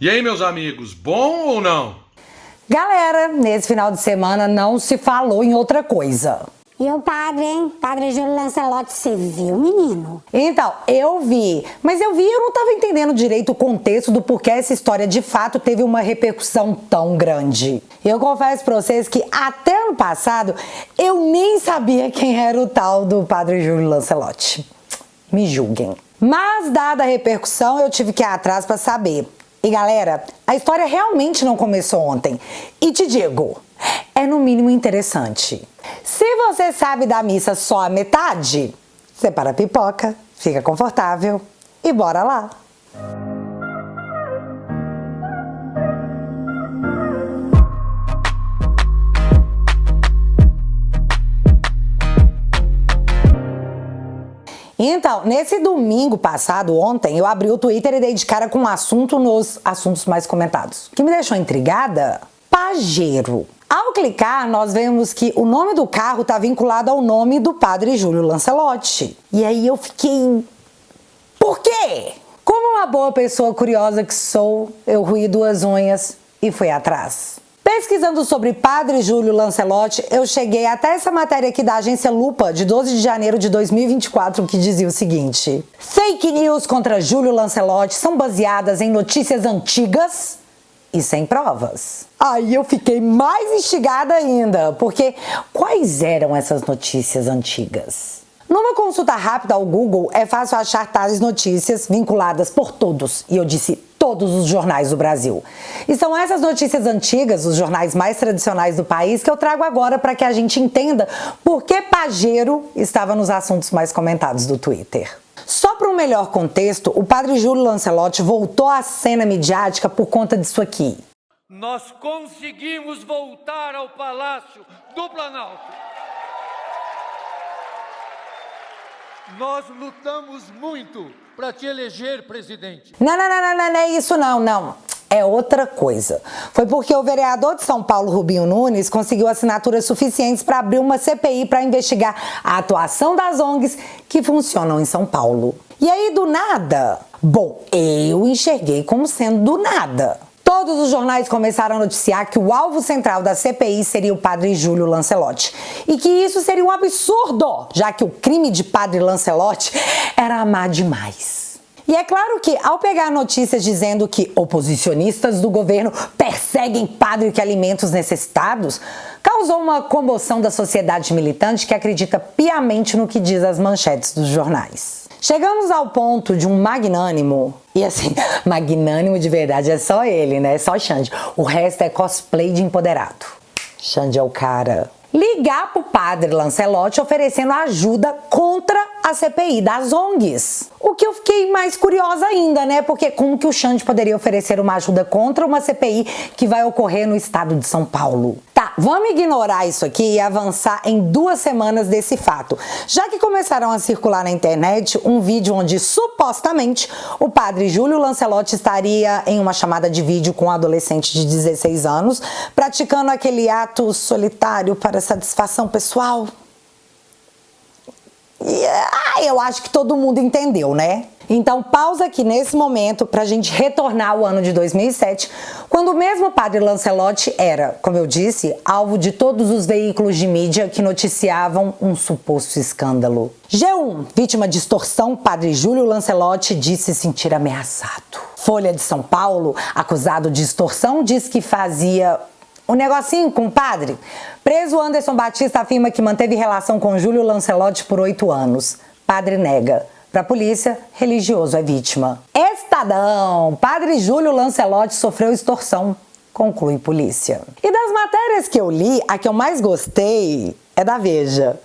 E aí, meus amigos, bom ou não? Galera, nesse final de semana não se falou em outra coisa. E o padre, hein? Padre Júlio Lancelotti, você viu, menino? Então, eu vi, mas eu não estava entendendo direito o contexto do porquê essa história de fato teve uma repercussão tão grande. Eu confesso pra vocês que até ano passado eu nem sabia quem era o tal do Padre Júlio Lancelotti. Me julguem. Mas, dada a repercussão, eu tive que ir atrás pra saber. E galera, a história realmente não começou ontem. E te digo, é no mínimo interessante. Se você sabe da missa só a metade, separa a pipoca, fica confortável e bora lá! Então, nesse domingo passado, ontem, eu abri o Twitter e dei de cara com um assunto nos assuntos mais comentados. O que me deixou intrigada? Pajero. Ao clicar, nós vemos que o nome do carro está vinculado ao nome do Padre Júlio Lancelotti. E aí eu fiquei... Por quê? Como uma boa pessoa curiosa que sou, eu ruí duas unhas e fui atrás. Pesquisando sobre Padre Júlio Lancelotti, eu cheguei até essa matéria aqui da agência Lupa, de 12 de janeiro de 2024, que dizia o seguinte: fake news contra Júlio Lancelotti são baseadas em notícias antigas e sem provas. Aí eu fiquei mais instigada ainda, porque quais eram essas notícias antigas? Numa consulta rápida ao Google, é fácil achar tais notícias vinculadas por todos, e eu disse todos os jornais do Brasil. E são essas notícias antigas, os jornais mais tradicionais do país, que eu trago agora para que a gente entenda por que Pajero estava nos assuntos mais comentados do Twitter. Só para um melhor contexto, o Padre Júlio Lancelotti voltou à cena midiática por conta disso aqui. Nós conseguimos voltar ao Palácio do Planalto. Nós lutamos muito para te eleger presidente. Não é isso não. É outra coisa. Foi porque o vereador de São Paulo, Rubinho Nunes, conseguiu assinaturas suficientes para abrir uma CPI para investigar a atuação das ONGs que funcionam em São Paulo. E aí, do nada? Bom, eu enxerguei como sendo do nada. Todos os jornais começaram a noticiar que o alvo central da CPI seria o Padre Júlio Lancelotti. E que isso seria um absurdo, já que o crime de Padre Lancelotti era amar demais. E é claro que, ao pegar notícias dizendo que oposicionistas do governo perseguem padre que alimenta os necessitados, causou uma comoção da sociedade militante que acredita piamente no que diz as manchetes dos jornais. Chegamos ao ponto de um magnânimo, e assim, magnânimo de verdade é só ele, né? É só Xande. O resto é cosplay de empoderado. Xande é o cara. Ligar pro Padre Lancelotti oferecendo ajuda contra a CPI das ONGs. O que eu fiquei mais curiosa ainda, né? Porque como que o Xande poderia oferecer uma ajuda contra uma CPI que vai ocorrer no estado de São Paulo? Tá, vamos ignorar isso aqui e avançar em 2 semanas desse fato, já que começaram a circular na internet um vídeo onde supostamente o Padre Júlio Lancelotti estaria em uma chamada de vídeo com um adolescente de 16 anos, praticando aquele ato solitário para satisfação pessoal. Eu acho que todo mundo entendeu, né? Então pausa aqui nesse momento pra gente retornar ao ano de 2007, quando o mesmo Padre Lancelotti era, como eu disse, alvo de todos os veículos de mídia que noticiavam um suposto escândalo. G1, vítima de extorsão, Padre Júlio Lancelotti disse se sentir ameaçado. Folha de São Paulo, acusado de extorsão, diz que fazia um negocinho com o padre. Preso, Anderson Batista afirma que manteve relação com Júlio Lancelotti por 8 anos. Padre nega. Para a polícia, religioso é vítima. Estadão! Padre Júlio Lancelotti sofreu extorsão. Conclui polícia. E das matérias que eu li, a que eu mais gostei é da Veja,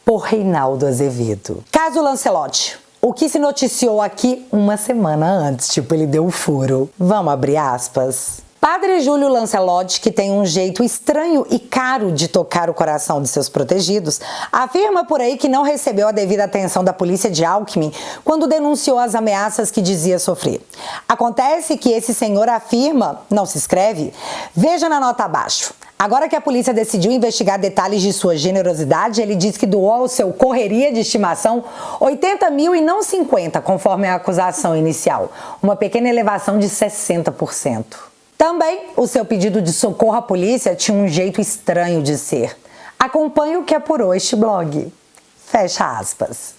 por Reinaldo Azevedo. Caso Lancelotti. O que se noticiou aqui uma semana antes. Tipo, ele deu o furo. Vamos abrir aspas. Padre Júlio Lancelotti, que tem um jeito estranho e caro de tocar o coração de seus protegidos, afirma por aí que não recebeu a devida atenção da polícia de Alckmin quando denunciou as ameaças que dizia sofrer. Acontece que esse senhor afirma, não se escreve, veja na nota abaixo, Agora que a polícia decidiu investigar detalhes de sua generosidade, ele diz que doou ao seu correria de estimação 80 mil e não 50, conforme a acusação inicial. Uma pequena elevação de 60%. Também, o seu pedido de socorro à polícia tinha um jeito estranho de ser. Acompanhe o que apurou este blog. Fecha aspas.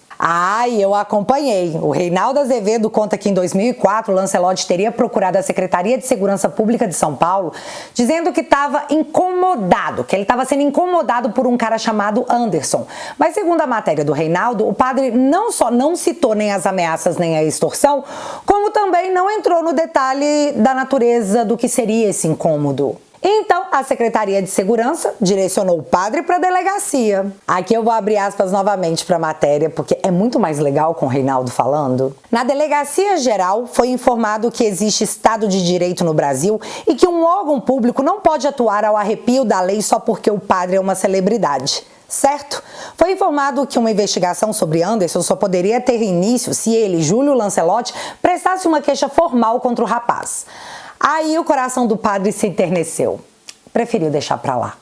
E eu acompanhei. O Reinaldo Azevedo conta que em 2004, Lancelotti teria procurado a Secretaria de Segurança Pública de São Paulo, dizendo que estava incomodado, que ele estava sendo incomodado por um cara chamado Anderson. Mas segundo a matéria do Reinaldo, o padre não só não citou nem as ameaças nem a extorsão, como também não entrou no detalhe da natureza do que seria esse incômodo. Então, a Secretaria de Segurança direcionou o padre para a delegacia. Aqui eu vou abrir aspas novamente para a matéria, porque é muito mais legal com o Reinaldo falando. Na Delegacia Geral, foi informado que existe Estado de Direito no Brasil e que um órgão público não pode atuar ao arrepio da lei só porque o padre é uma celebridade. Certo? Foi informado que uma investigação sobre Anderson só poderia ter início se ele, Júlio Lancelotti, prestasse uma queixa formal contra o rapaz. Aí o coração do padre se enterneceu. Preferiu deixar pra lá.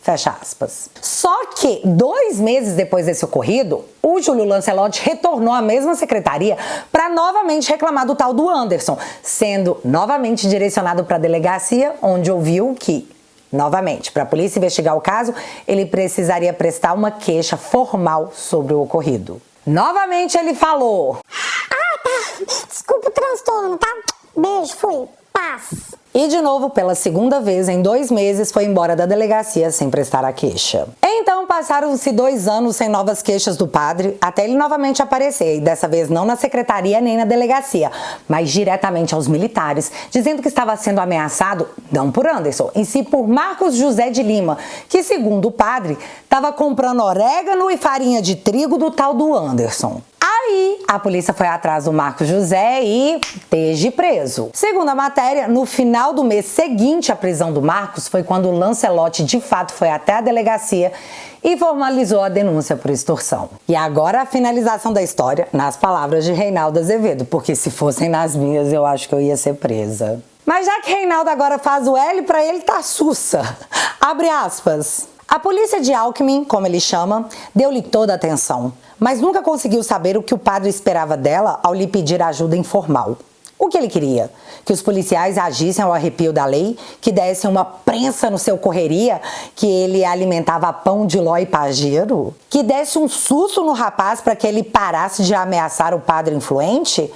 Fecha aspas. Só que 2 meses depois desse ocorrido, o Júlio Lancelotti retornou à mesma secretaria para novamente reclamar do tal do Anderson, sendo novamente direcionado para a delegacia, onde ouviu que, novamente, para a polícia investigar o caso, ele precisaria prestar uma queixa formal sobre o ocorrido. Novamente ele falou: Tá. Desculpa o transtorno, tá? Beijo, fui. Paz. E de novo, pela segunda vez em 2 meses, foi embora da delegacia sem prestar a queixa. Então passaram-se 2 anos sem novas queixas do padre, até ele novamente aparecer, e dessa vez não na secretaria nem na delegacia, mas diretamente aos militares, dizendo que estava sendo ameaçado, não por Anderson, em si por Marcos José de Lima, que segundo o padre, estava comprando orégano e farinha de trigo do tal do Anderson. Aí, a polícia foi atrás do Marcos José e esteja preso. Segundo a matéria, no final do mês seguinte à prisão do Marcos foi quando o Lancelotti de fato foi até a delegacia e formalizou a denúncia por extorsão. E agora a finalização da história nas palavras de Reinaldo Azevedo, porque se fossem nas minhas eu acho que eu ia ser presa. Mas já que Reinaldo agora faz o L, pra ele tá sussa. Abre aspas. A polícia de Alckmin, como ele chama, deu-lhe toda a atenção, mas nunca conseguiu saber o que o padre esperava dela ao lhe pedir ajuda informal. O que ele queria? Que os policiais agissem ao arrepio da lei, que dessem uma prensa no seu correria, que ele alimentava a pão de ló e pajeiro? Que desse um susto no rapaz para que ele parasse de ameaçar o padre influente?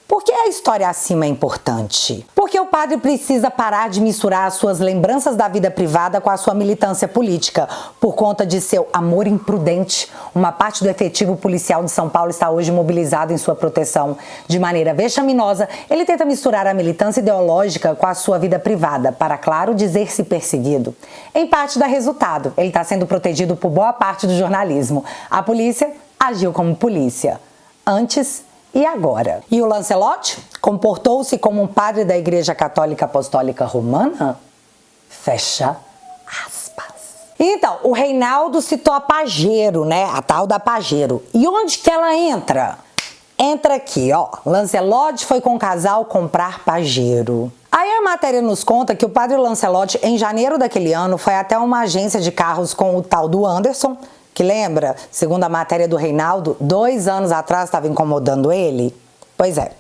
Por que a história acima é importante? Porque o padre precisa parar de misturar as suas lembranças da vida privada com a sua militância política. Por conta de seu amor imprudente, uma parte do efetivo policial de São Paulo está hoje mobilizado em sua proteção. De maneira vexaminosa, ele tenta misturar a militância ideológica com a sua vida privada, para, claro, dizer-se perseguido. Em parte dá resultado, ele está sendo protegido por boa parte do jornalismo. A polícia agiu como polícia. Antes e agora? E o Lancelotti comportou-se como um padre da Igreja Católica Apostólica Romana? Fecha aspas. Então, o Reinaldo citou a pajeiro, né? A tal da pajeiro. E onde que ela entra? Entra aqui, ó. Lancelotti foi com o casal comprar pajeiro. Aí a matéria nos conta que o padre Lancelotti, em janeiro daquele ano, foi até uma agência de carros com o tal do Anderson, que lembra, segundo a matéria do Reinaldo, 2 anos atrás estava incomodando ele? Pois é,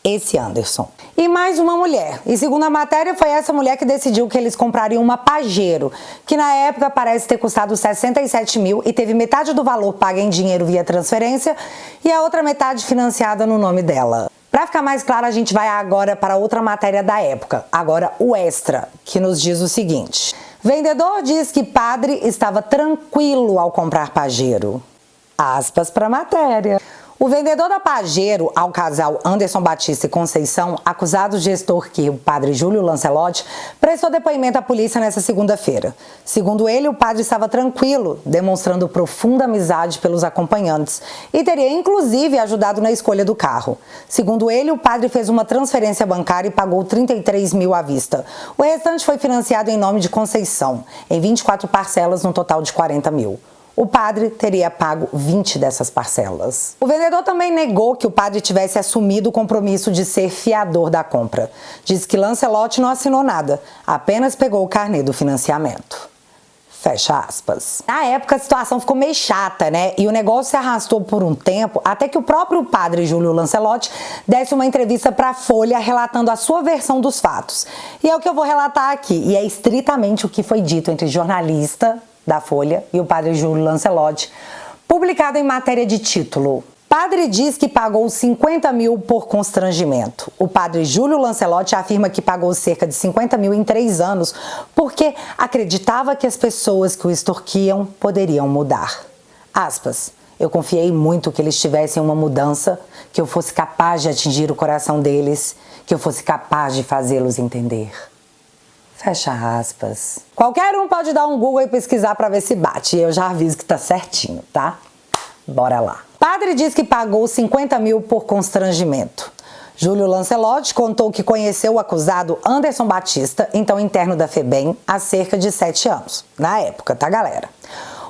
esse Anderson. E mais uma mulher. E segundo a matéria, foi essa mulher que decidiu que eles comprariam uma pajeiro, que na época parece ter custado 67 mil e teve metade do valor pago em dinheiro via transferência e a outra metade financiada no nome dela. Para ficar mais claro, a gente vai agora para outra matéria da época, agora o Extra, que nos diz o seguinte: vendedor diz que padre estava tranquilo ao comprar pajeiro. Aspas para a matéria. O vendedor da pajeiro ao casal Anderson Batista e Conceição, acusados de extorquir o padre Júlio Lancelotti, prestou depoimento à polícia nesta segunda-feira. Segundo ele, o padre estava tranquilo, demonstrando profunda amizade pelos acompanhantes e teria inclusive ajudado na escolha do carro. Segundo ele, o padre fez uma transferência bancária e pagou 33 mil à vista. O restante foi financiado em nome de Conceição, em 24 parcelas, no total de 40 mil. o padre teria pago 20 dessas parcelas. O vendedor também negou que o padre tivesse assumido o compromisso de ser fiador da compra. Diz que Lancelotti não assinou nada, apenas pegou o carnê do financiamento. Fecha aspas. Na época a situação ficou meio chata, né? E o negócio se arrastou por um tempo até que o próprio padre Júlio Lancelotti desse uma entrevista para a Folha relatando a sua versão dos fatos. E é o que eu vou relatar aqui. E é estritamente o que foi dito entre jornalista da Folha e o padre Júlio Lancelotti, publicado em matéria de título. Padre diz que pagou 50 mil por constrangimento. O padre Júlio Lancelotti afirma que pagou cerca de 50 mil em 3 anos porque acreditava que as pessoas que o extorquiam poderiam mudar. Aspas. Eu confiei muito que eles tivessem uma mudança, que eu fosse capaz de atingir o coração deles, que eu fosse capaz de fazê-los entender. Fecha aspas. Qualquer um pode dar um Google e pesquisar para ver se bate. Eu já aviso que tá certinho, tá? Bora lá. Padre diz que pagou 50 mil por constrangimento. Júlio Lancelotti contou que conheceu o acusado Anderson Batista, então interno da FEBEM, há cerca de 7 anos. Na época, tá, galera?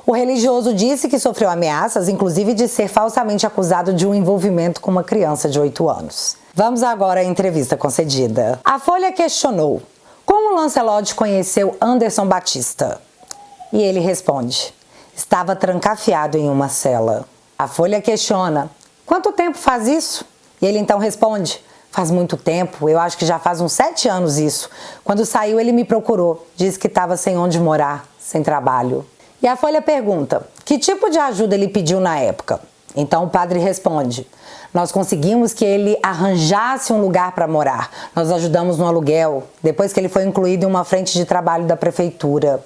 O religioso disse que sofreu ameaças, inclusive de ser falsamente acusado de um envolvimento com uma criança de 8 anos. Vamos agora à entrevista concedida. A Folha questionou: como Lancelotti conheceu Anderson Batista? E ele responde: estava trancafiado em uma cela. A Folha questiona: quanto tempo faz isso? E ele então responde: faz muito tempo, eu acho que já faz uns 7 anos isso. Quando saiu ele me procurou, disse que estava sem onde morar, sem trabalho. E a Folha pergunta: que tipo de ajuda ele pediu na época? Então o padre responde: nós conseguimos que ele arranjasse um lugar para morar. Nós ajudamos no aluguel, depois que ele foi incluído em uma frente de trabalho da prefeitura.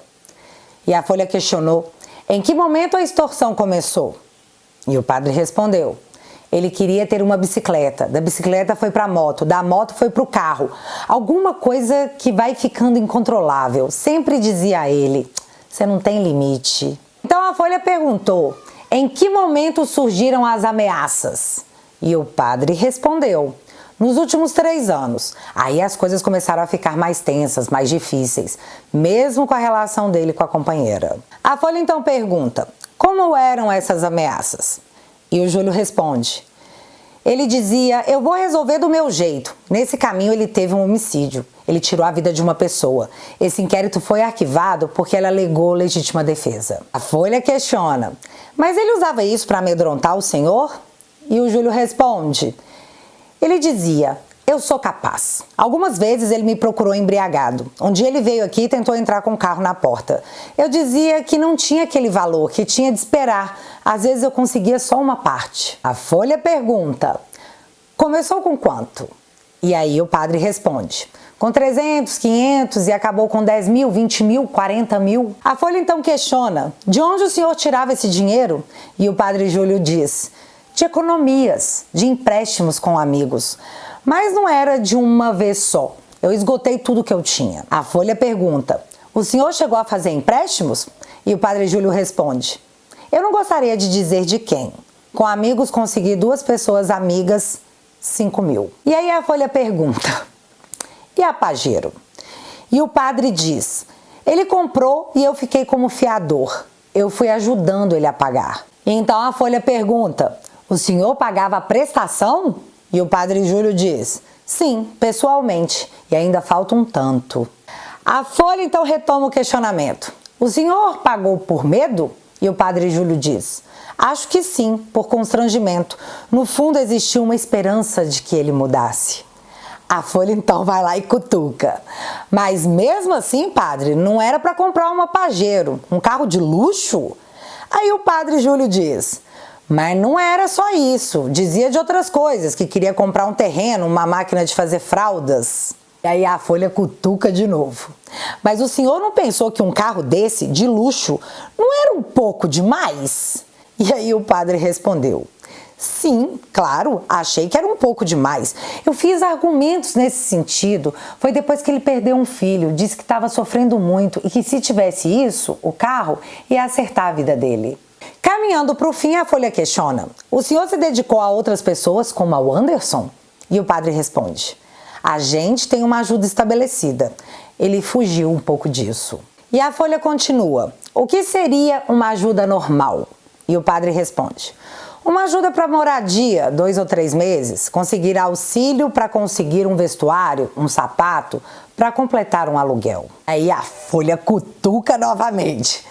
E a Folha questionou: em que momento a extorsão começou? E o padre respondeu: ele queria ter uma bicicleta, da bicicleta foi para a moto, da moto foi para o carro. Alguma coisa que vai ficando incontrolável. Sempre dizia a ele: você não tem limite. Então a Folha perguntou: em que momento surgiram as ameaças? E o padre respondeu: nos últimos 3 anos. Aí as coisas começaram a ficar mais tensas, mais difíceis, mesmo com a relação dele com a companheira. A Folha então pergunta: como eram essas ameaças? E o Júlio responde: ele dizia, eu vou resolver do meu jeito. Nesse caminho ele teve um homicídio. Ele tirou a vida de uma pessoa. Esse inquérito foi arquivado porque ela alegou legítima defesa. A Folha questiona: mas ele usava isso para amedrontar o senhor? E o Júlio responde: ele dizia, eu sou capaz. Algumas vezes ele me procurou embriagado. Um dia ele veio aqui e tentou entrar com o carro na porta. Eu dizia que não tinha aquele valor, que tinha de esperar. Às vezes eu conseguia só uma parte. A Folha pergunta: começou com quanto? E aí o padre responde: com 300, 500 e acabou com 10 mil, 20 mil, 40 mil. A Folha então questiona: de onde o senhor tirava esse dinheiro? E o padre Júlio diz: de economias, de empréstimos com amigos. Mas não era de uma vez só. Eu esgotei tudo que eu tinha. A Folha pergunta: o senhor chegou a fazer empréstimos? E o padre Júlio responde: eu não gostaria de dizer de quem. Com amigos consegui 2 pessoas amigas, 5 mil. E aí a Folha pergunta: e a Pajero? E o padre diz: ele comprou e eu fiquei como fiador. Eu fui ajudando ele a pagar. E então a Folha pergunta: o senhor pagava a prestação? E o padre Júlio diz: sim, pessoalmente, e ainda falta um tanto. A Folha então retoma o questionamento: o senhor pagou por medo? E o padre Júlio diz: acho que sim, por constrangimento. No fundo existia uma esperança de que ele mudasse. A Folha então vai lá e cutuca: mas mesmo assim, padre, não era para comprar uma Pajero, um carro de luxo? Aí o padre Júlio diz: mas não era só isso, dizia de outras coisas, que queria comprar um terreno, uma máquina de fazer fraldas. E aí a Folha cutuca de novo: mas o senhor não pensou que um carro desse, de luxo, não era um pouco demais? E aí o padre respondeu: sim, claro, achei que era um pouco demais. Eu fiz argumentos nesse sentido. Foi depois que ele perdeu um filho, disse que estava sofrendo muito e que se tivesse isso, o carro, ia acertar a vida dele. Caminhando para o fim, a Folha questiona: o senhor se dedicou a outras pessoas como ao Anderson? E o padre responde: a gente tem uma ajuda estabelecida. Ele fugiu um pouco disso. E a Folha continua: o que seria uma ajuda normal? E o padre responde: uma ajuda para moradia, 2 ou 3 meses, conseguir auxílio para conseguir um vestuário, um sapato, para completar um aluguel. Aí a Folha cutuca novamente: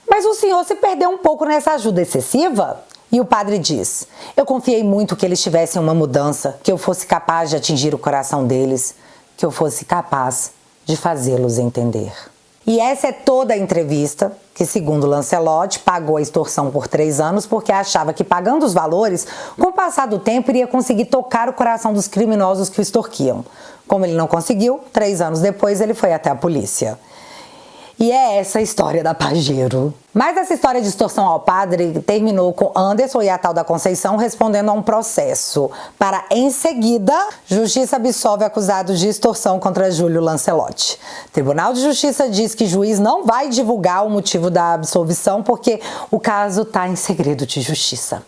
mas o senhor se perdeu um pouco nessa ajuda excessiva? E o padre diz: eu confiei muito que eles tivessem uma mudança, que eu fosse capaz de atingir o coração deles, que eu fosse capaz de fazê-los entender. E essa é toda a entrevista que, segundo Lancelotti, pagou a extorsão por 3 anos porque achava que, pagando os valores, com o passar do tempo iria conseguir tocar o coração dos criminosos que o extorquiam. Como ele não conseguiu, 3 anos depois ele foi até a polícia. E é essa a história da Pajero. Mas essa história de extorsão ao padre terminou com Anderson e a tal da Conceição respondendo a um processo para, em seguida, Justiça absolve acusados de extorsão contra Júlio Lancelotti. Tribunal de Justiça diz que juiz não vai divulgar o motivo da absolvição porque o caso está em segredo de justiça.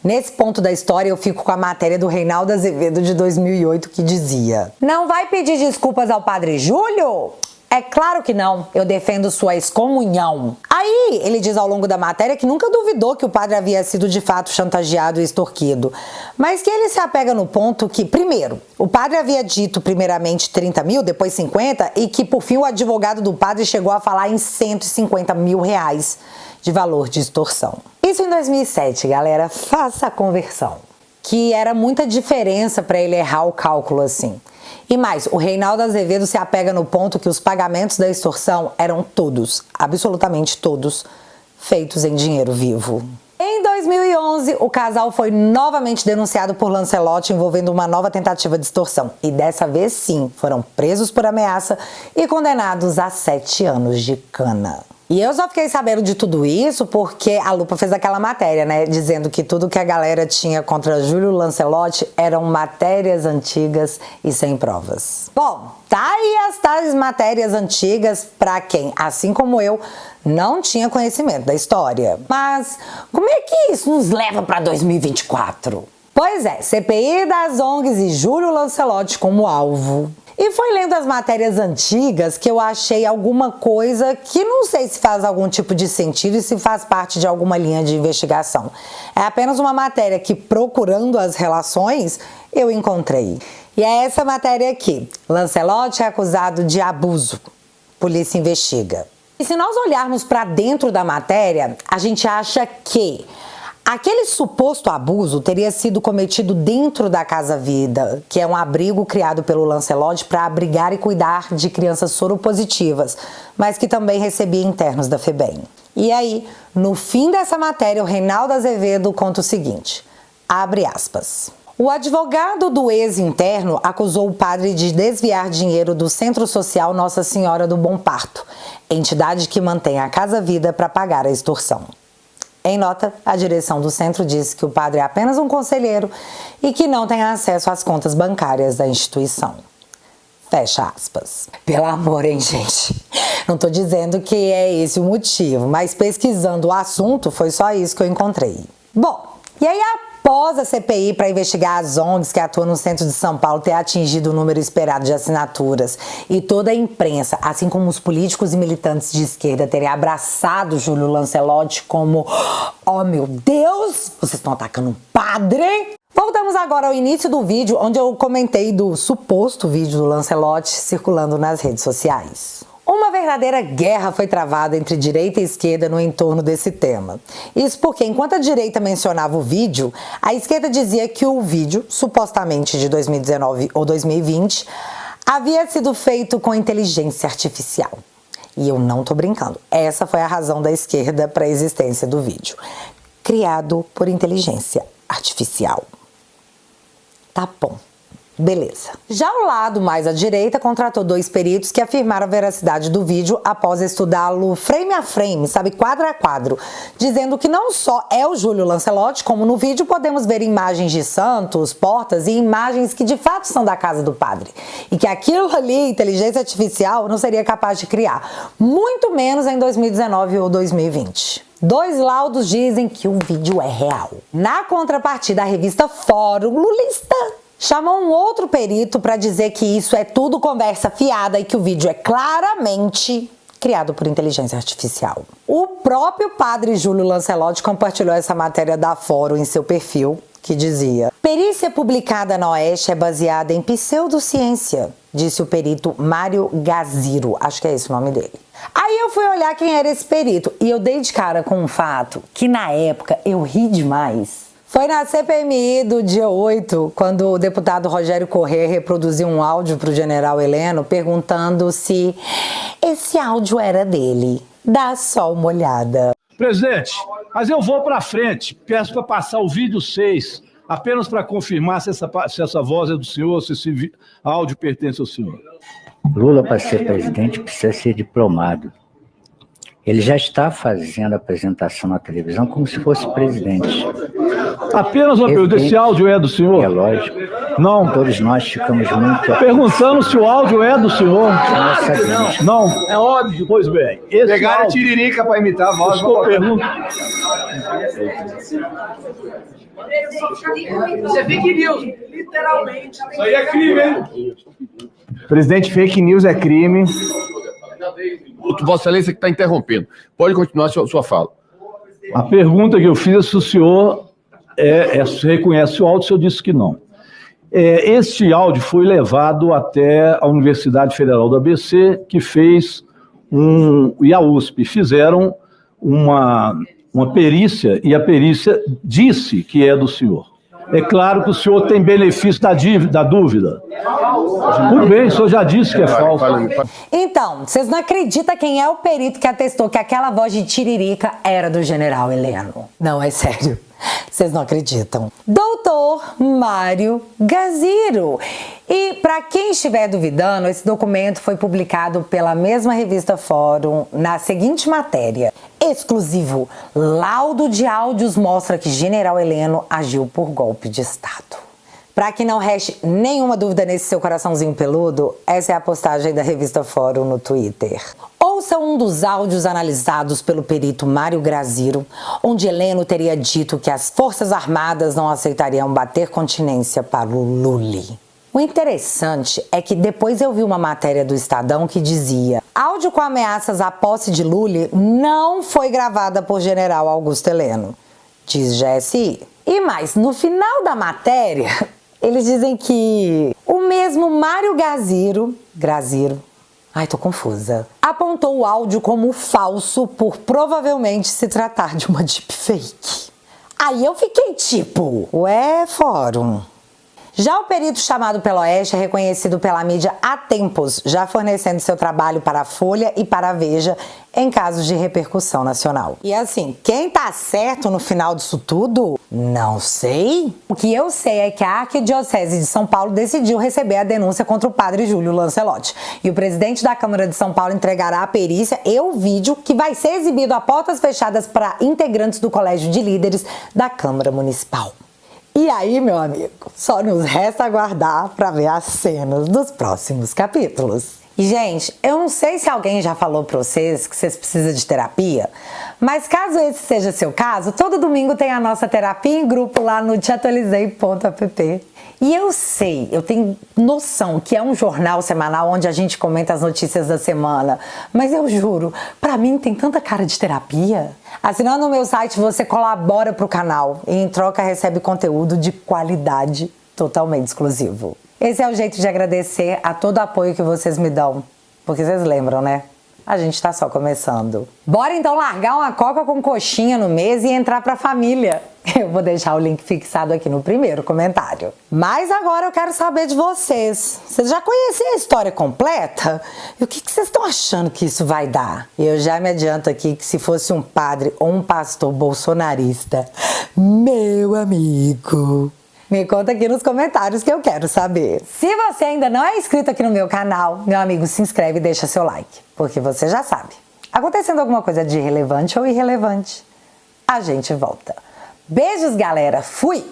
Nesse ponto da história, eu fico com a matéria do Reinaldo Azevedo de 2008 que dizia: não vai pedir desculpas ao padre Júlio? É claro que não, eu defendo sua excomunhão. Aí, ele diz ao longo da matéria que nunca duvidou que o padre havia sido de fato chantageado e extorquido, mas que ele se apega no ponto que, primeiro, o padre havia dito primeiramente 30 mil, depois 50, e que por fim o advogado do padre chegou a falar em 150 mil reais de valor de extorsão. Isso em 2007, galera, faça a conversão. Que era muita diferença para ele errar o cálculo assim. E mais, o Reinaldo Azevedo se apega no ponto que os pagamentos da extorsão eram todos, absolutamente todos, feitos em dinheiro vivo. Em 2011, o casal foi novamente denunciado por Lancelotti envolvendo uma nova tentativa de extorsão. E dessa vez sim, foram presos por ameaça e condenados a 7 anos de cana. E eu só fiquei sabendo de tudo isso porque a Lupa fez aquela matéria, né? Dizendo que tudo que a galera tinha contra Júlio Lancelotti eram matérias antigas e sem provas. Bom, tá aí as tais matérias antigas pra quem, assim como eu, não tinha conhecimento da história. Mas como é que isso nos leva pra 2024? Pois é, CPI das ONGs e Júlio Lancelotti como alvo. E foi lendo as matérias antigas que eu achei alguma coisa que não sei se faz algum tipo de sentido e se faz parte de alguma linha de investigação. É apenas uma matéria que, procurando as relações, eu encontrei. E é essa matéria aqui. Lancelotti é acusado de abuso. Polícia investiga. E se nós olharmos para dentro da matéria, a gente acha que aquele suposto abuso teria sido cometido dentro da Casa Vida, que é um abrigo criado pelo Lancelotti para abrigar e cuidar de crianças soropositivas, mas que também recebia internos da FEBEM. E aí, no fim dessa matéria, o Reinaldo Azevedo conta o seguinte, abre aspas: o advogado do ex-interno acusou o padre de desviar dinheiro do Centro Social Nossa Senhora do Bom Parto, entidade que mantém a Casa Vida para pagar a extorsão. Em nota, a direção do centro disse que o padre é apenas um conselheiro e que não tem acesso às contas bancárias da instituição. Fecha aspas. Pelo amor, hein, gente? Não tô dizendo que é esse o motivo, mas pesquisando o assunto foi só isso que eu encontrei. Bom, e aí após a CPI para investigar as ONGs que atuam no centro de São Paulo ter atingido o número esperado de assinaturas e toda a imprensa, assim como os políticos e militantes de esquerda terem abraçado Júlio Lancelotti como oh meu Deus, vocês estão atacando um padre? Voltamos agora ao início do vídeo, onde eu comentei do suposto vídeo do Lancelotti circulando nas redes sociais. Uma verdadeira guerra foi travada entre direita e esquerda no entorno desse tema. Isso porque, enquanto a direita mencionava o vídeo, a esquerda dizia que o vídeo, supostamente de 2019 ou 2020, havia sido feito com inteligência artificial. E eu não tô brincando, essa foi a razão da esquerda para a existência do vídeo. Criado por inteligência artificial. Tá bom. Beleza. Já o lado mais à direita contratou 2 peritos que afirmaram a veracidade do vídeo após estudá-lo frame a frame, sabe, quadro a quadro, dizendo que não só é o Júlio Lancelotti, como no vídeo podemos ver imagens de santos, portas e imagens que de fato são da casa do padre. E que aquilo ali, inteligência artificial, não seria capaz de criar, muito menos em 2019 ou 2020. 2 laudos dizem que o vídeo é real. Na contrapartida, a revista Fórum Lulista chamou um outro perito para dizer que isso é tudo conversa fiada e que o vídeo é claramente criado por inteligência artificial. O próprio padre Júlio Lancelotti compartilhou essa matéria da Fórum em seu perfil, que dizia: perícia publicada na Oeste é baseada em pseudociência, disse o perito Mário Gaziro, acho que é esse o nome dele. Aí eu fui olhar quem era esse perito e eu dei de cara com um fato que na época eu ri demais. Foi na CPMI do dia 8, quando o deputado Rogério Corrêa reproduziu um áudio para o general Heleno perguntando se esse áudio era dele. Dá só uma olhada. Presidente, mas eu vou para frente, peço para passar o vídeo 6, apenas para confirmar se essa voz é do senhor, se esse áudio pertence ao senhor. Lula, para ser presidente, precisa ser diplomado. Ele já está fazendo a apresentação na televisão como se fosse presidente. Apenas uma pergunta, esse áudio é do senhor? É lógico. Não. Todos nós ficamos muito... Perguntando se o áudio é do senhor. Nós sabemos. Não, é óbvio. Pois bem, esse pegaram áudio... tiririca para imitar a voz. Estou perguntando... Isso é fake news, literalmente. Isso aí é crime, hein? Presidente, fake news é crime. Vossa Excelência que está interrompendo. Pode continuar a sua fala. A pergunta que eu fiz é se o senhor reconhece o áudio, o senhor disse que não. Este áudio foi levado até a Universidade Federal do ABC, que fez e a USP fizeram uma perícia, e a perícia disse que é do senhor. É claro que o senhor tem benefício da dúvida. Tudo bem, o senhor já disse que é falso. Então, vocês não acreditam quem é o perito que atestou que aquela voz de tiririca era do general Heleno. Não, é sério. Vocês não acreditam. Doutor Mário Gaziro. E para quem estiver duvidando, esse documento foi publicado pela mesma revista Fórum na seguinte matéria: exclusivo, laudo de áudios mostra que general Heleno agiu por golpe de Estado. Para que não reste nenhuma dúvida nesse seu coraçãozinho peludo, essa é a postagem da revista Fórum no Twitter. Ouça um dos áudios analisados pelo perito Mário Gaziro, onde Heleno teria dito que as Forças Armadas não aceitariam bater continência para o Lully. O interessante é que depois eu vi uma matéria do Estadão que dizia: áudio com ameaças à posse de Lully não foi gravada por general Augusto Heleno, diz GSI. E mais, no final da matéria, eles dizem que o mesmo Mário Gaziro, ai, tô confusa, apontou o áudio como falso por provavelmente se tratar de uma deepfake. Aí eu fiquei tipo, ué, Fórum. Já o perito chamado pela Oeste é reconhecido pela mídia há tempos, já fornecendo seu trabalho para a Folha e para a Veja em casos de repercussão nacional. E assim, quem tá certo no final disso tudo? Não sei. O que eu sei é que a Arquidiocese de São Paulo decidiu receber a denúncia contra o padre Júlio Lancelotti. E o presidente da Câmara de São Paulo entregará a perícia e o vídeo que vai ser exibido a portas fechadas para integrantes do Colégio de Líderes da Câmara Municipal. E aí, meu amigo, só nos resta aguardar para ver as cenas dos próximos capítulos. E, gente, eu não sei se alguém já falou para vocês que vocês precisam de terapia, mas caso esse seja seu caso, todo domingo tem a nossa terapia em grupo lá no teatualizei.app. E eu sei, eu tenho noção que é um jornal semanal onde a gente comenta as notícias da semana, mas eu juro, pra mim tem tanta cara de terapia. Assinando o meu site, você colabora pro canal e em troca recebe conteúdo de qualidade totalmente exclusivo. Esse é o jeito de agradecer a todo o apoio que vocês me dão, porque vocês lembram, né? A gente tá só começando. Bora então largar uma coca com coxinha no mês e entrar pra família. Eu vou deixar o link fixado aqui no primeiro comentário. Mas agora eu quero saber de vocês. Vocês já conhecem a história completa? E o que vocês estão achando que isso vai dar? Eu já me adianto aqui que se fosse um padre ou um pastor bolsonarista, meu amigo, me conta aqui nos comentários que eu quero saber. Se você ainda não é inscrito aqui no meu canal, meu amigo, se inscreve e deixa seu like, porque você já sabe. Acontecendo alguma coisa de relevante ou irrelevante, a gente volta. Beijos, galera. Fui!